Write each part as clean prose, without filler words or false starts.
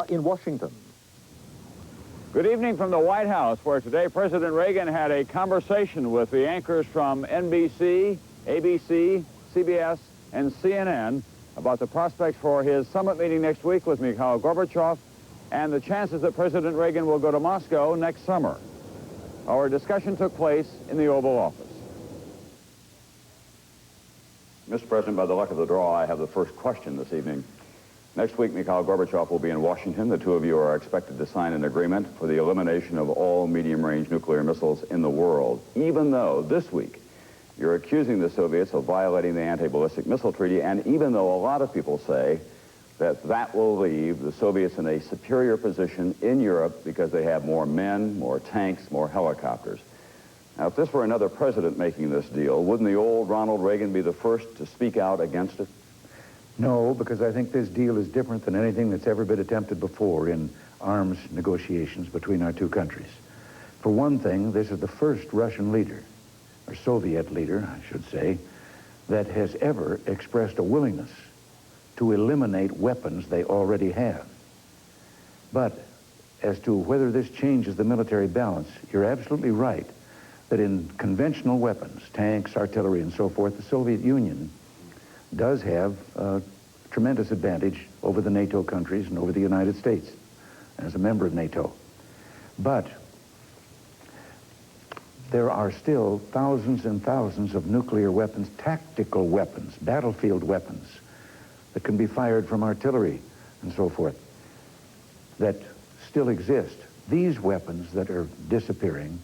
in Washington. Good evening from the White House, where today President Reagan had a conversation with the anchors from NBC, ABC, CBS, and CNN about the prospects for his summit meeting next week with Mikhail Gorbachev and the chances that President Reagan will go to Moscow next summer. Our discussion took place in the Oval Office. Mr. President, by the luck of the draw, I have the first question this evening. Next week, Mikhail Gorbachev will be in Washington. The two of you are expected to sign an agreement for the elimination of all medium-range nuclear missiles in the world, even though this week you're accusing the Soviets of violating the anti-ballistic missile treaty, and even though a lot of people say that that will leave the Soviets in a superior position in Europe because they have more men, more tanks, more helicopters. Now, if this were another president making this deal, wouldn't the old Ronald Reagan be the first to speak out against it? No, because I think this deal is different than anything that's ever been attempted before in arms negotiations between our two countries. For one thing, this is the first Russian leader, or Soviet leader, I should say, that has ever expressed a willingness to eliminate weapons they already have. But as to whether this changes the military balance, you're absolutely right that in conventional weapons, tanks, artillery, and so forth, the Soviet Union does have a tremendous advantage over the NATO countries and over the United States as a member of NATO. But there are still thousands and thousands of nuclear weapons, tactical weapons, battlefield weapons that can be fired from artillery and so forth that still exist. These weapons that are disappearing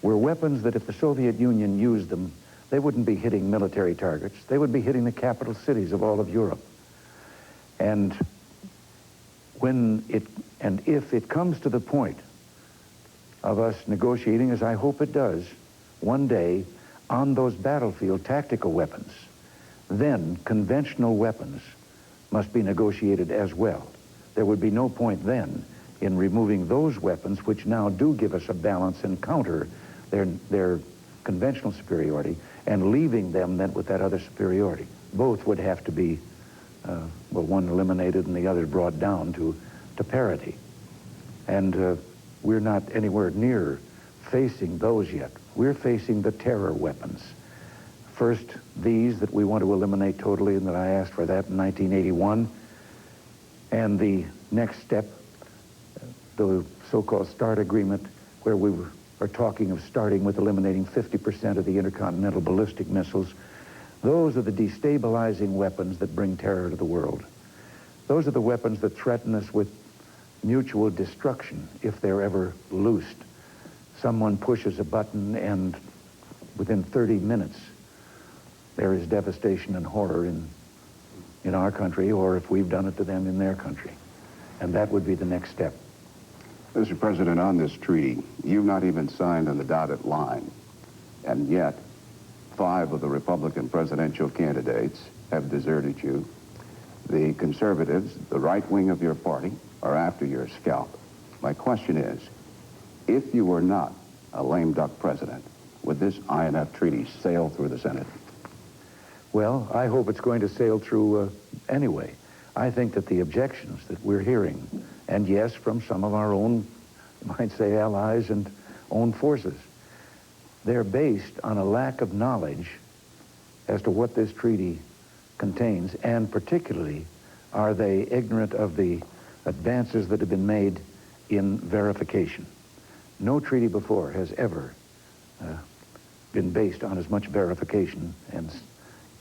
were weapons that if the Soviet Union used them, they wouldn't be hitting military targets. They would be hitting the capital cities of all of Europe. And if it comes to the point of us negotiating, as I hope it does, one day on those battlefield tactical weapons, then conventional weapons must be negotiated as well. There would be no point then in removing those weapons which now do give us a balance and counter their conventional superiority, and leaving them then with that other superiority. Both would have to be, well, one eliminated and the other brought down to parity. And we're not anywhere near facing those yet. We're facing the terror weapons. First, these that we want to eliminate totally, and that I asked for that in 1981. And the next step, the so-called START agreement, where we are talking of starting with eliminating 50% of the intercontinental ballistic missiles. Those are the destabilizing weapons that bring terror to the world. Those are the weapons that threaten us with mutual destruction if they're ever loosed. Someone pushes a button and within 30 minutes there is devastation and horror in our country, or if we've done it to them in their country. And that would be the next step. Mr. President, on this treaty, you've not even signed on the dotted line. And yet, 5 of the Republican presidential candidates have deserted you. The conservatives, the right wing of your party, are after your scalp. My question is, if you were not a lame duck president, would this INF treaty sail through the Senate? Well, I hope it's going to sail through anyway. I think that the objections that we're hearing, and yes, from some of our own, you might say, allies and own forces, they're based on a lack of knowledge as to what this treaty contains, and particularly are they ignorant of the advances that have been made in verification. No treaty before has ever been based on as much verification and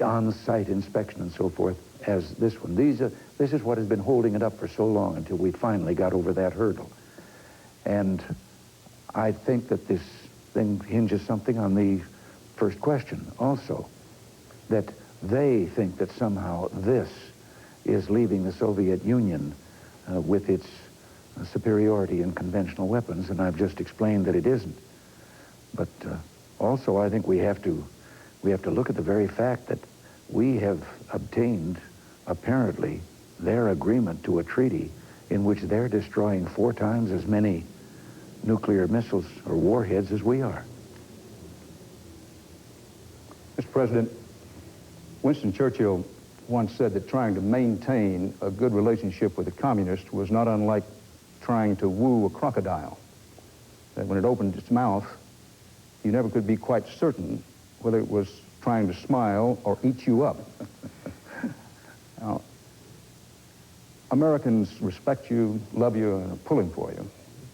on-site inspection and so forth as this one. This is what has been holding it up for so long until we finally got over that hurdle. And I think that this thing hinges something on the first question also, that they think that somehow this is leaving the Soviet Union with its superiority in conventional weapons, and I've just explained that it isn't. But also I think we have to look at the very fact that we have obtained, apparently, their agreement to a treaty in which they're destroying 4 times as many nuclear missiles or warheads as we are. Mr. President, Winston Churchill once said that trying to maintain a good relationship with a communist was not unlike trying to woo a crocodile. That when it opened its mouth, you never could be quite certain whether it was trying to smile or eat you up. Now, Americans respect you, love you, and are pulling for you,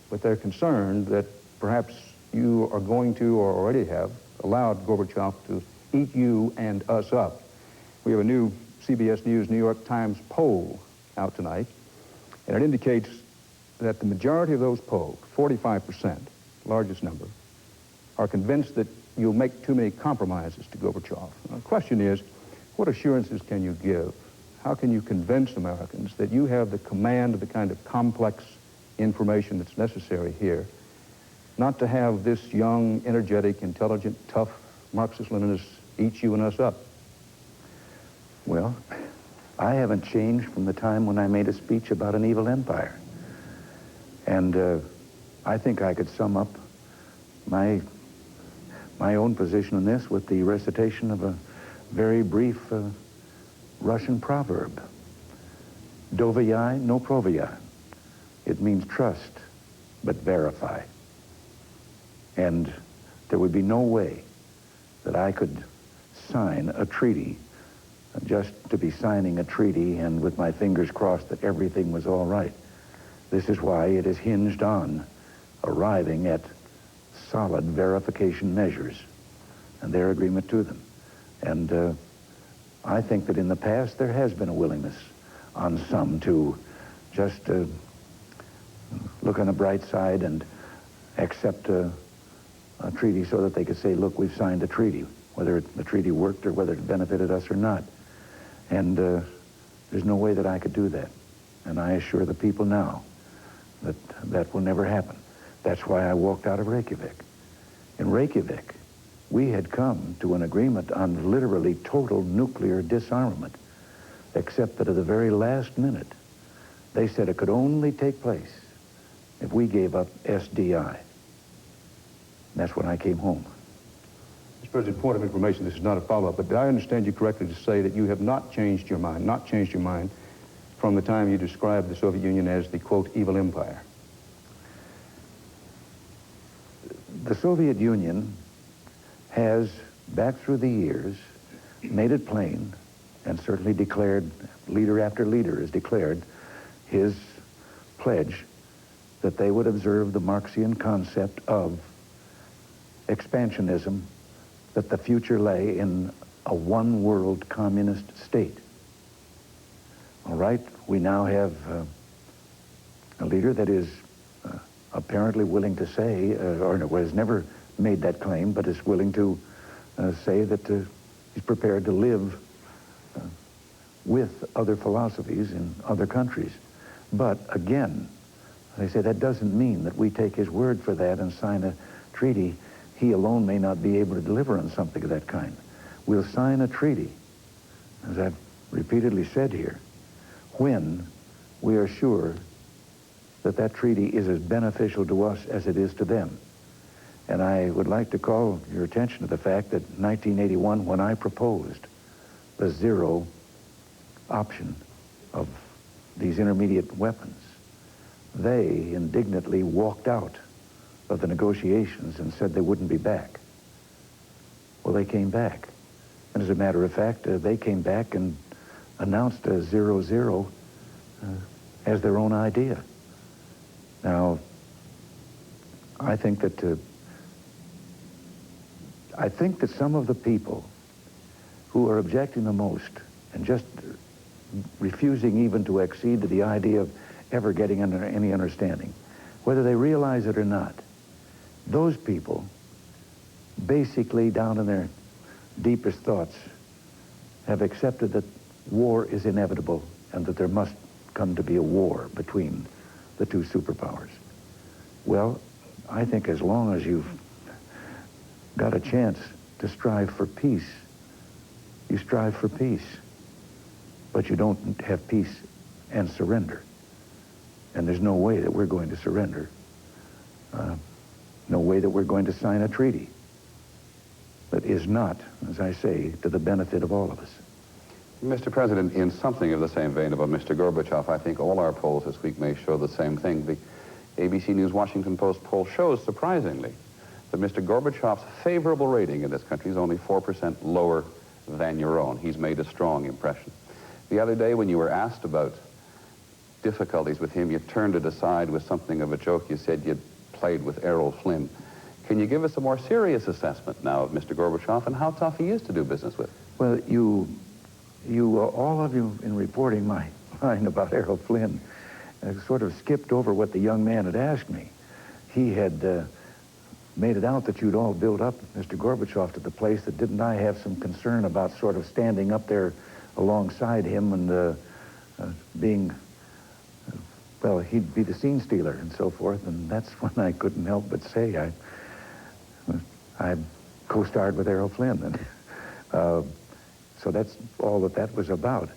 but they're concerned that perhaps you are going to, or already have, allowed Gorbachev to eat you and us up. We have a new CBS News New York Times poll out tonight, and it indicates that the majority of those polled, 45%, largest number, are convinced that you'll make too many compromises to Gorbachev. Now, the question is, what assurances can you give? How can you convince Americans that you have the command of the kind of complex information that's necessary here, not to have this young, energetic, intelligent, tough Marxist-Leninist eat you and us up? Well, I haven't changed from the time when I made a speech about an evil empire. And I think I could sum up my own position on this with the recitation of a very brief Russian proverb. Dovyai no provyai. It means trust, but verify. And there would be no way that I could sign a treaty just to be signing a treaty and with my fingers crossed that everything was all right. This is why it is hinged on arriving at solid verification measures and their agreement to them. And I think that in the past there has been a willingness on some to just look on the bright side and accept a treaty so that they could say, look, we've signed a treaty, whether the treaty worked or whether it benefited us or not. And there's no way that I could do that. And I assure the people now that that will never happen. That's why I walked out of Reykjavik. In Reykjavik, we had come to an agreement on literally total nuclear disarmament, except that at the very last minute, they said it could only take place if we gave up SDI. And that's when I came home. Mr. President, point of information, this is not a follow-up, but did I understand you correctly to say that you have not changed your mind from the time you described the Soviet Union as the, quote, evil empire? The Soviet Union has, back through the years, made it plain and certainly declared, leader after leader has declared his pledge that they would observe the Marxian concept of expansionism, that the future lay in a one-world communist state. All right, we now have a leader that is apparently willing to say, or has never made that claim, but is willing to say that he's prepared to live with other philosophies in other countries. But again, they say that doesn't mean that we take his word for that and sign a treaty. He alone may not be able to deliver on something of that kind. We'll sign a treaty, as I've repeatedly said here, when we are sure that that treaty is as beneficial to us as it is to them. And I would like to call your attention to the fact that in 1981, when I proposed the zero option of these intermediate weapons, they indignantly walked out of the negotiations and said they wouldn't be back. Well, they came back. And as a matter of fact, they came back and announced a 0-0 as their own idea. Now, I think that some of the people who are objecting the most and just refusing even to accede to the idea of ever getting under any understanding, whether they realize it or not, those people basically down in their deepest thoughts have accepted that war is inevitable and that there must come to be a war between the two superpowers. Well, I think as long as you've got a chance to strive for peace, you strive for peace. But you don't have peace and surrender. And there's no way that we're going to surrender. No way that we're going to sign a treaty that is not, as I say, to the benefit of all of us. Mr. President, in something of the same vein about Mr. Gorbachev, I think all our polls this week may show the same thing. The ABC News Washington Post poll shows, surprisingly, that Mr. Gorbachev's favorable rating in this country is only 4% lower than your own. He's made a strong impression. The other day when you were asked about difficulties with him, you turned it aside with something of a joke. You said you'd played with Errol Flynn. Can you give us a more serious assessment now of Mr. Gorbachev and how tough he is to do business with? Well, all of you in reporting my line about Errol Flynn sort of skipped over what the young man had asked me. He had made it out that you'd all built up Mr. Gorbachev to the place that didn't I have some concern about sort of standing up there alongside him and being, well, he'd be the scene stealer and so forth, and that's when I couldn't help but say I co-starred with Errol Flynn. And, so that's all that was about.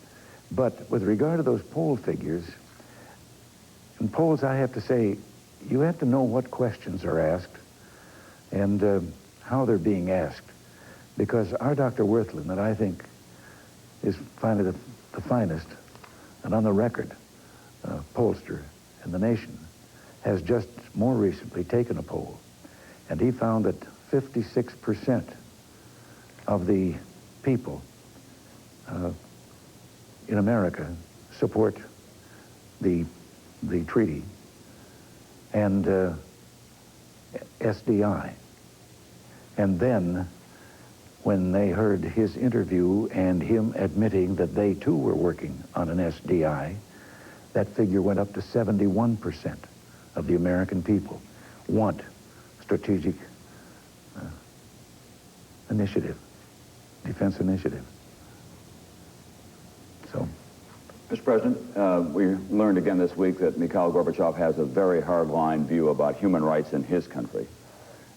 But with regard to those poll figures, in polls I have to say, you have to know what questions are asked and how they're being asked. Because our Dr. Wirthlin, that I think is finally the finest and on the record pollster in the nation, has just more recently taken a poll. And he found that 56% of the people in America support the treaty and SDI. And then when they heard his interview and him admitting that they too were working on an SDI, that figure went up to 71% of the American people want strategic initiative, defense initiative. So, Mr. President, we learned again this week that Mikhail Gorbachev has a very hard-line view about human rights in his country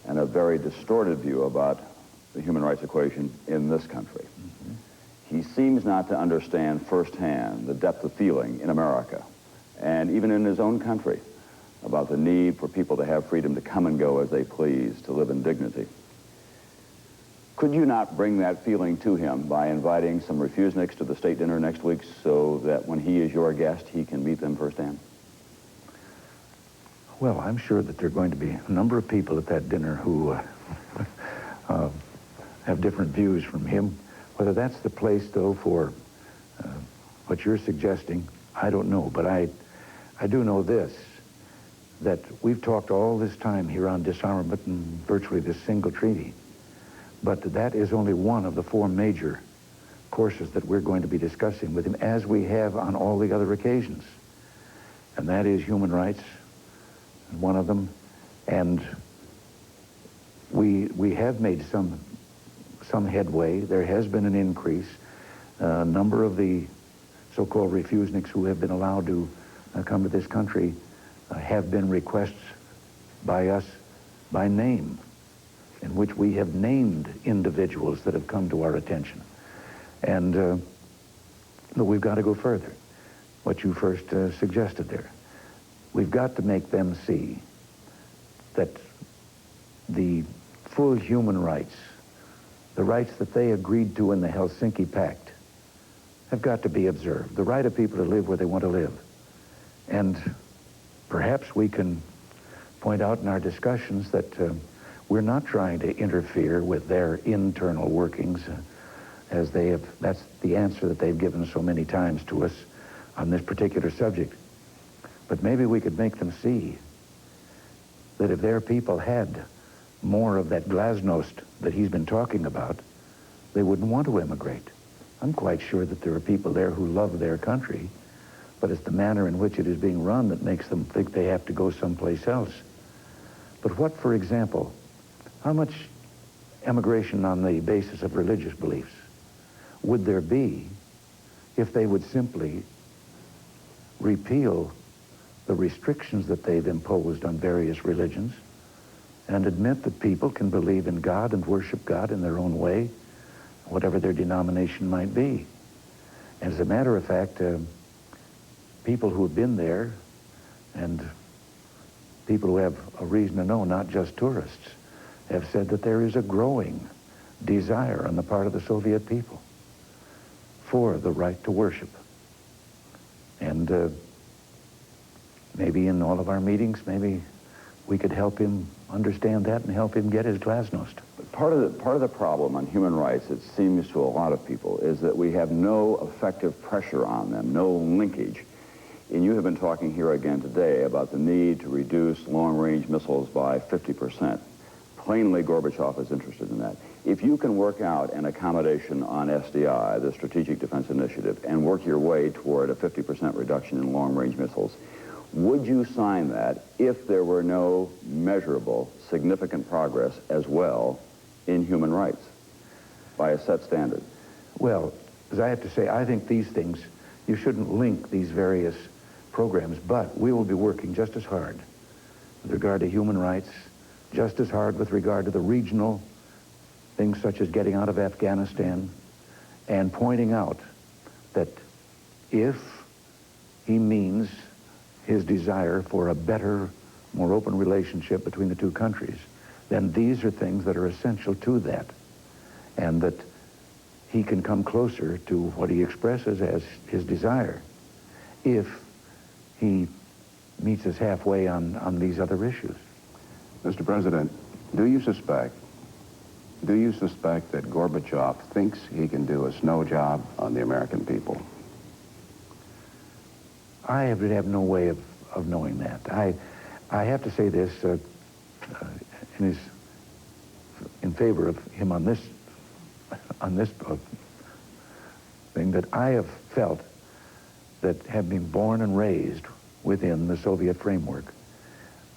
and a very distorted view about the human rights equation in this country. Mm-hmm. He seems not to understand firsthand the depth of feeling in America and even in his own country about the need for people to have freedom to come and go as they please, to live in dignity. Could you not bring that feeling to him by inviting some refuseniks to the state dinner next week so that when he is your guest, he can meet them firsthand? Well, I'm sure that there are going to be a number of people at that dinner who have different views from him. Whether that's the place, though, for what you're suggesting, I don't know. But I do know this, that we've talked all this time here on disarmament and virtually this single treaty. But that is only one of the four major courses that we're going to be discussing with him, as we have on all the other occasions. And that is human rights, one of them. And we have made some headway. There has been an increase. A number of the so-called refuseniks who have been allowed to come to this country have been requests by us by name, in which we have named individuals that have come to our attention. And but we've got to go further, what you first suggested there. We've got to make them see that the full human rights, the rights that they agreed to in the Helsinki Pact, have got to be observed. The right of people to live where they want to live. And perhaps we can point out in our discussions that we're not trying to interfere with their internal workings, as they have. That's the answer that they've given so many times to us on this particular subject. But maybe we could make them see that if their people had more of that glasnost that he's been talking about, they wouldn't want to immigrate. I'm quite sure that there are people there who love their country, but it's the manner in which it is being run that makes them think they have to go someplace else. But what, for example, how much emigration on the basis of religious beliefs would there be if they would simply repeal the restrictions that they've imposed on various religions and admit that people can believe in God and worship God in their own way, whatever their denomination might be? And as a matter of fact, people who have been there and people who have a reason to know, not just tourists, have said that there is a growing desire on the part of the Soviet people for the right to worship. And maybe in all of our meetings, maybe we could help him understand that and help him get his glasnost. Part of the problem on human rights, it seems to a lot of people, is that we have no effective pressure on them, no linkage. And you have been talking here again today about the need to reduce long-range missiles by 50%. Plainly, Gorbachev is interested in that. If you can work out an accommodation on SDI, the Strategic Defense Initiative, and work your way toward a 50% reduction in long-range missiles, would you sign that if there were no measurable, significant progress as well in human rights by a set standard? Well, as I have to say, I think these things, you shouldn't link these various programs, but we will be working just as hard with regard to human rights, just as hard with regard to the regional things such as getting out of Afghanistan, and pointing out that if he means his desire for a better, more open relationship between the two countries, then these are things that are essential to that, and that he can come closer to what he expresses as his desire if he meets us halfway on these other issues. Mr. President, do you suspect that Gorbachev thinks he can do a snow job on the American people? I would have no way of knowing that. I have to say this in favor of him on this thing, that I have felt that, have been born and raised within the Soviet framework,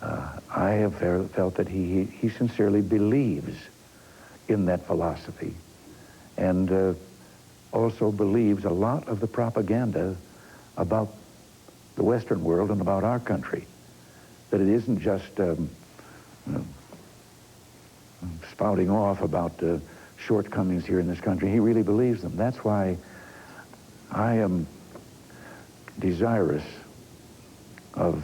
I have felt that he sincerely believes in that philosophy, and also believes a lot of the propaganda about the Western world and about our country, that it isn't just spouting off about shortcomings here in this country. He really believes them. That's why I am desirous of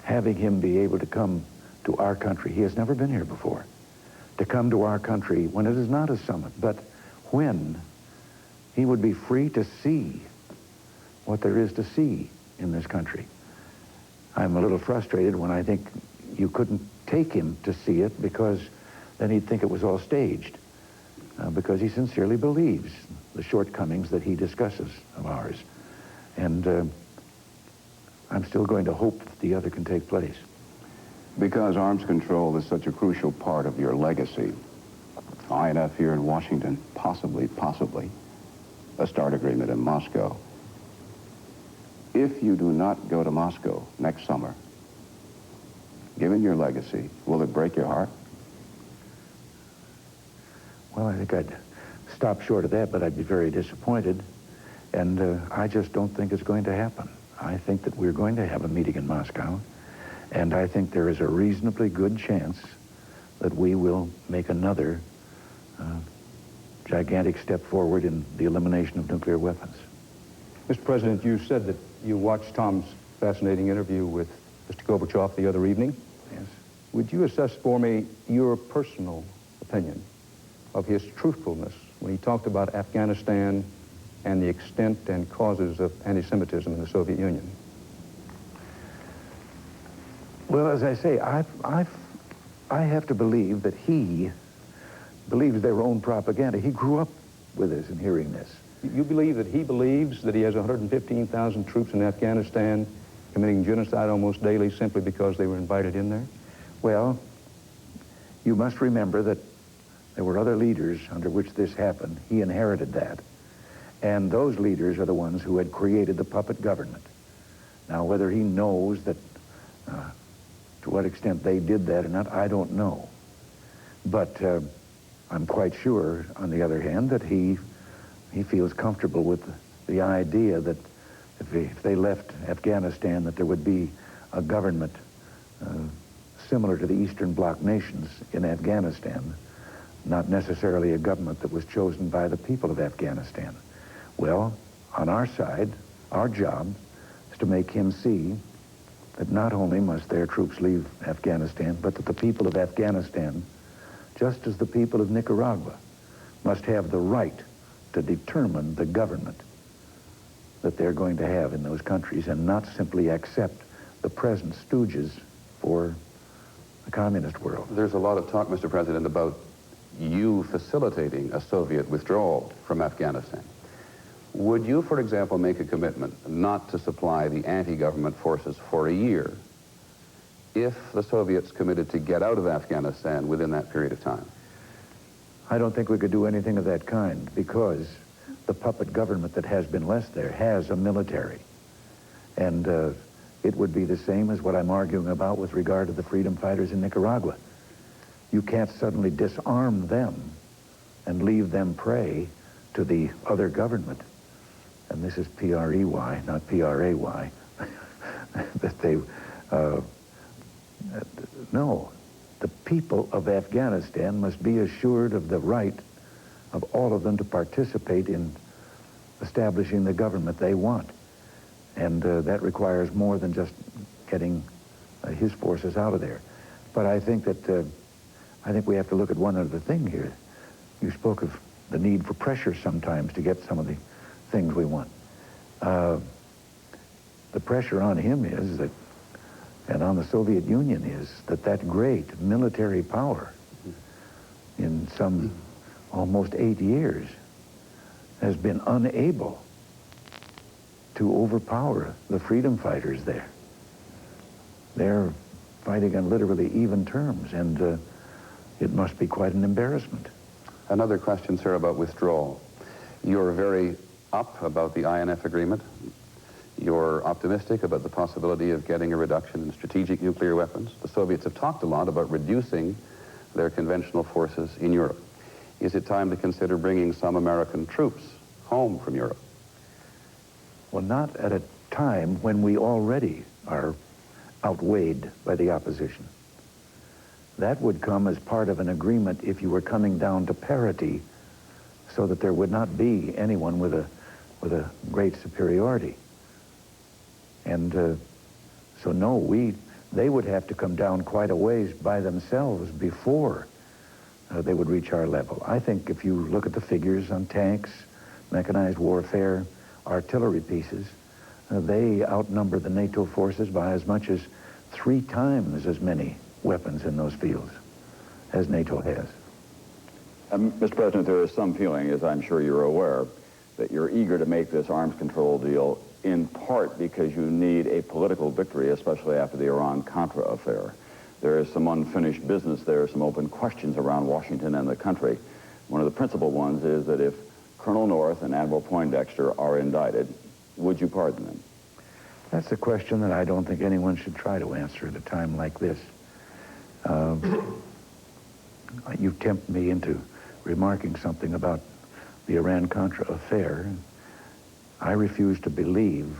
having him be able to come to our country. He has never been here before. To come to our country when it is not a summit, but when he would be free to see what there is to see in this country. I'm a little frustrated when I think you couldn't take him to see it, because then he'd think it was all staged, because he sincerely believes the shortcomings that he discusses of ours. And I'm still going to hope that the other can take place. Because arms control is such a crucial part of your legacy, INF here in Washington, possibly, a START agreement in Moscow. If you do not go to Moscow next summer, given your legacy, will it break your heart? Well, I think I'd stop short of that, but I'd be very disappointed. And I just don't think it's going to happen. I think that we're going to have a meeting in Moscow, and I think there is a reasonably good chance that we will make another gigantic step forward in the elimination of nuclear weapons. Mr. President, you said that you watched Tom's fascinating interview with Mr. Gorbachev the other evening. Yes. Would you assess for me your personal opinion of his truthfulness when he talked about Afghanistan and the extent and causes of anti-Semitism in the Soviet Union? Well, as I say, I have to believe that he believes their own propaganda. He grew up with this and hearing this. You believe that he believes that he has 115,000 troops in Afghanistan committing genocide almost daily simply because they were invited in there? Well, you must remember that there were other leaders under which this happened. He inherited that. And those leaders are the ones who had created the puppet government. Now, whether he knows that, to what extent they did that or not, I don't know. But I'm quite sure, on the other hand, that he feels comfortable with the idea that if they left Afghanistan, that there would be a government similar to the Eastern Bloc nations in Afghanistan, not necessarily a government that was chosen by the people of Afghanistan. Well, on our side, our job is to make him see that not only must their troops leave Afghanistan, but that the people of Afghanistan, just as the people of Nicaragua, must have the right to determine the government that they're going to have in those countries and not simply accept the present stooges for the communist world. There's a lot of talk, Mr. President, about you facilitating a Soviet withdrawal from Afghanistan. Would you, for example, make a commitment not to supply the anti-government forces for a year if the Soviets committed to get out of Afghanistan within that period of time? I don't think we could do anything of that kind because the puppet government that has been left there has a military. And it would be the same as what I'm arguing about with regard to the freedom fighters in Nicaragua. You can't suddenly disarm them and leave them prey to the other government. And this is P-R-E-Y, not P-R-A-Y. that they, no. The people of Afghanistan must be assured of the right of all of them to participate in establishing the government they want. And that requires more than just getting his forces out of there. But I think that, I think we have to look at one other thing here. You spoke of the need for pressure sometimes to get some of the things we want. The pressure on him is that, and on the Soviet Union is, that great military power in some almost 8 years has been unable to overpower the freedom fighters there. They're fighting on literally even terms, and it must be quite an embarrassment. Another question, sir, about withdrawal. You're very up about the INF agreement. You're optimistic about the possibility of getting a reduction in strategic nuclear weapons. The Soviets have talked a lot about reducing their conventional forces in Europe. Is it time to consider bringing some American troops home from Europe? Well, not at a time when we already are outweighed by the opposition. That would come as part of an agreement if you were coming down to parity so that there would not be anyone with a great superiority. And so no, they would have to come down quite a ways by themselves before they would reach our level. I think if you look at the figures on tanks, mechanized warfare, artillery pieces, they outnumber the NATO forces by as much as 3 times as many weapons in those fields as NATO has. Mr. President, there is some feeling, as I'm sure you're aware, that you're eager to make this arms control deal in part because you need a political victory, especially after the Iran-Contra affair. There is some unfinished business there, some open questions around Washington and the country. One of the principal ones is that if Colonel North and Admiral Poindexter are indicted, would you pardon them? That's a question that I don't think anyone should try to answer at a time like this. You tempt me into remarking something about the Iran-Contra affair. I refuse to believe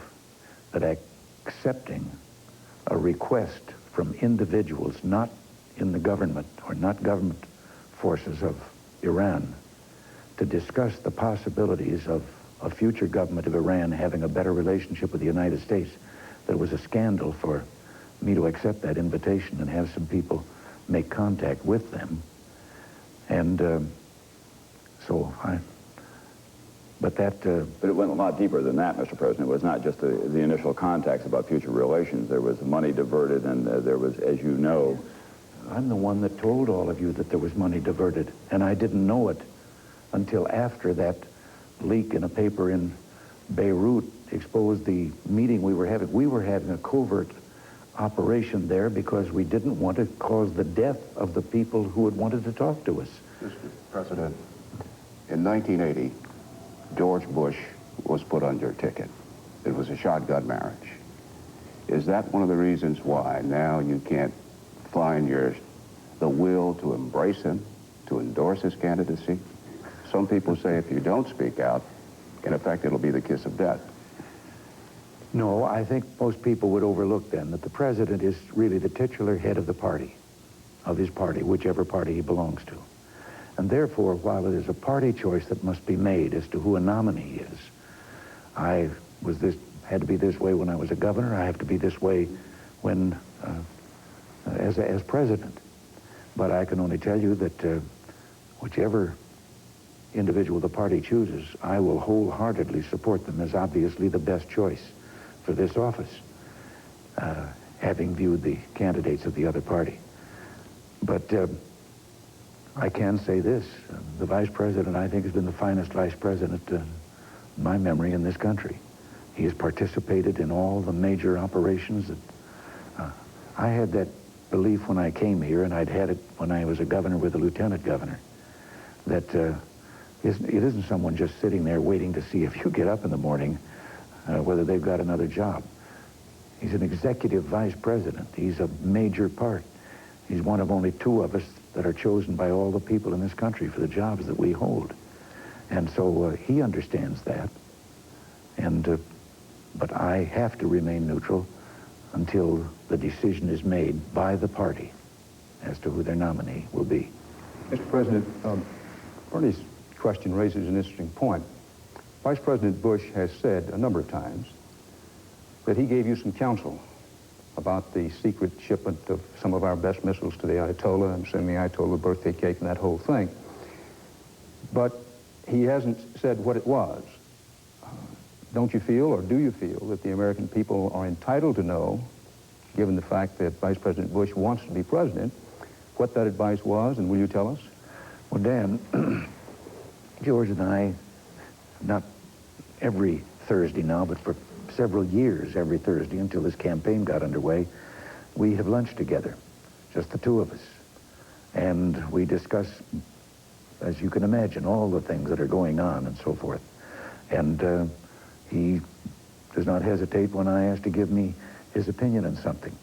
that accepting a request from individuals not in the government or not government forces of Iran to discuss the possibilities of a future government of Iran having a better relationship with the United States, that it was a scandal for me to accept that invitation and have some people make contact with them. And but it went a lot deeper than that, Mr. President. It was not just the initial contacts about future relations. There was money diverted, and there was, as you know... I'm the one that told all of you that there was money diverted, and I didn't know it until after that leak in a paper in Beirut exposed the meeting we were having. We were having a covert operation there because we didn't want to cause the death of the people who had wanted to talk to us. Mr. President, in 1980, George Bush was put on your ticket. It was a shotgun marriage. Is that one of the reasons why now you can't find the will to embrace him, to endorse his candidacy? Some people say if you don't speak out, in effect, it'll be the kiss of death. No, I think most people would overlook then that the president is really the titular head of the party, of his party, whichever party he belongs to. And therefore, while it is a party choice that must be made as to who a nominee is, I had to be this way when I was a governor. I have to be this way when, as president. But I can only tell you that whichever individual the party chooses, I will wholeheartedly support them as obviously the best choice for this office, having viewed the candidates of the other party. But I can say this, the vice president, I think, has been the finest vice president in my memory in this country. He has participated in all the major operations that I had that belief when I came here, and I'd had it when I was a governor with a lieutenant governor, that it isn't someone just sitting there waiting to see if you get up in the morning whether they've got another job. He's an executive vice president. He's a major part. He's one of only 2 of us that are chosen by all the people in this country for the jobs that we hold. And so he understands that. And but I have to remain neutral until the decision is made by the party as to who their nominee will be. Mr. President, Bernie's question raises an interesting point. Vice President Bush has said a number of times that he gave you some counsel about the secret shipment of some of our best missiles to the Ayatollah and sending the Ayatollah a birthday cake and that whole thing. But he hasn't said what it was. Don't you feel, or do you feel, that the American people are entitled to know, given the fact that Vice President Bush wants to be president, what that advice was, and will you tell us? Well, Dan, George and I, not every Thursday now, but for several years every Thursday until this campaign got underway, we have lunched together, just the 2 of us. And we discuss, as you can imagine, all the things that are going on and so forth. And he does not hesitate when I ask to give me his opinion on something.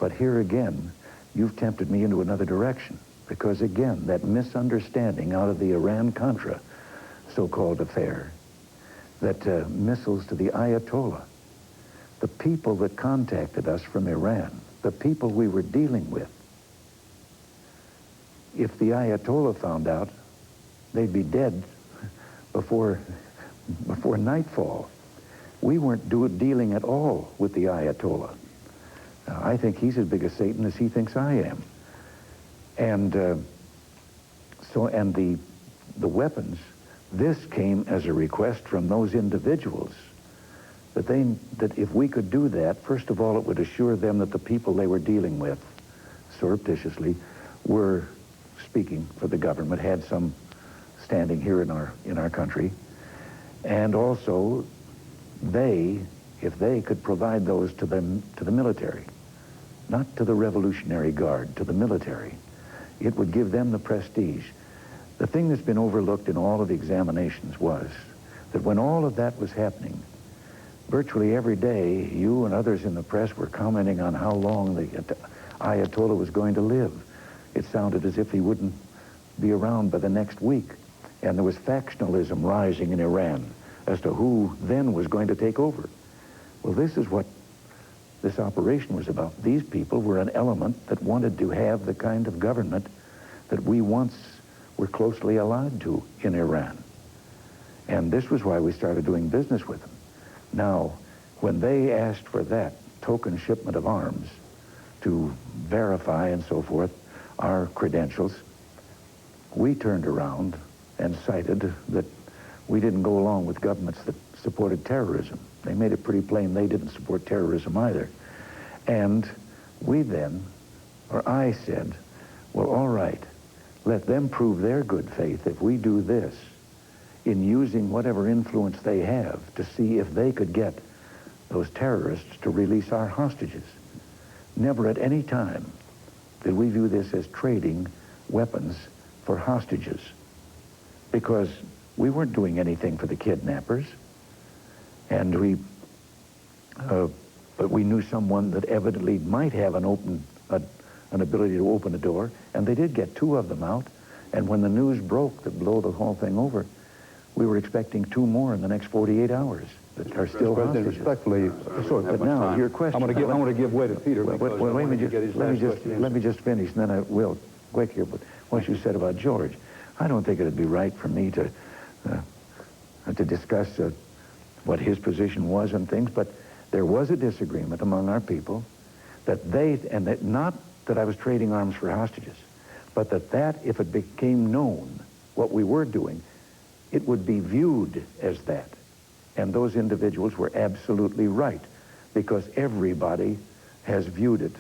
But here again, you've tempted me into another direction, because again, that misunderstanding out of the Iran-Contra so-called affair, that missiles to the Ayatollah, the people that contacted us from Iran, the people we were dealing with, if the Ayatollah found out, they'd be dead before nightfall. We weren't dealing at all with the Ayatollah. I think he's as big a Satan as he thinks I am. And the weapons, this came as a request from those individuals that if we could do that, first of all, it would assure them that the people they were dealing with surreptitiously were speaking for the government, had some standing here in our country. And also, if they could provide those to the military, not to the Revolutionary Guard, to the military, it would give them the prestige. The thing that's been overlooked in all of the examinations was that when all of that was happening, virtually every day, you and others in the press were commenting on how long the Ayatollah was going to live. It sounded as if he wouldn't be around by the next week. And there was factionalism rising in Iran as to who then was going to take over. Well, this is what this operation was about. These people were an element that wanted to have the kind of government that we once were closely allied to in Iran. And this was why we started doing business with them. Now, when they asked for that token shipment of arms to verify and so forth our credentials, we turned around and cited that we didn't go along with governments that supported terrorism. They made it pretty plain they didn't support terrorism either. And I said, well, all right, let them prove their good faith if we do this in using whatever influence they have to see if they could get those terrorists to release our hostages. Never at any time did we view this as trading weapons for hostages, because we weren't doing anything for the kidnappers, and but we knew someone that evidently might have an ability to open a door, and they did get 2 of them out. And when the news broke that blew the whole thing over, we were expecting 2 more in the next 48 hours that are still President, hostages. respectfully, But now, your question... I want to give way to Peter. Well, because let I want me to get his last question let me just finish, and then I will quick here. But what you said about George, I don't think it'd be right for me to discuss what his position was and things. But there was a disagreement among our people that not that I was trading arms for hostages, but that if it became known what we were doing, it would be viewed as that. And those individuals were absolutely right, because everybody has viewed it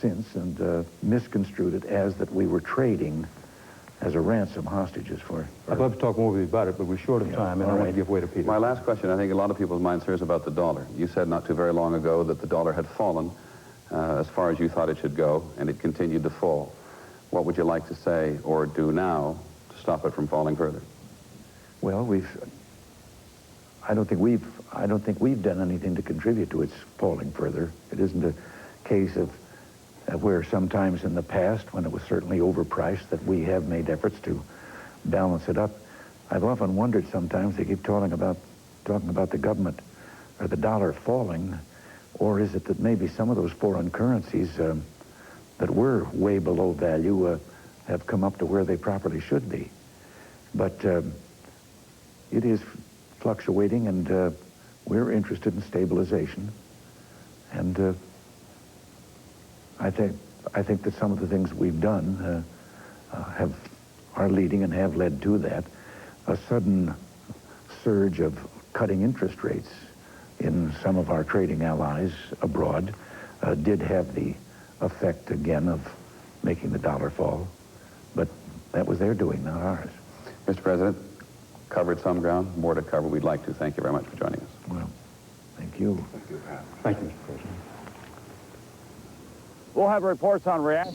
since and misconstrued it as that we were trading as a ransom hostages for... I'd love to talk more with you about it, but we're short of time, and I want to give way to Peter. My last question, I think a lot of people's minds here is about the dollar. You said not too very long ago that the dollar had fallen as far as you thought it should go, and it continued to fall. What would you like to say or do now to stop it from falling further? Well, I don't think we've done anything to contribute to its falling further. It isn't a case of where sometimes in the past, when it was certainly overpriced, that we have made efforts to balance it up. I've often wondered sometimes, they keep talking about the government or the dollar falling, or is it that maybe some of those foreign currencies that were way below value have come up to where they properly should be. But it is fluctuating, and we're interested in stabilization. And I think that some of the things we've done are leading and have led to that. A sudden surge of cutting interest rates in some of our trading allies abroad did have the effect again of making the dollar fall, but that was their doing, not ours. Mr. President, covered some ground, more to cover. We'd like to thank you very much for joining us. Well, thank you. Thank you, Mr. President. We'll have reports on reaction.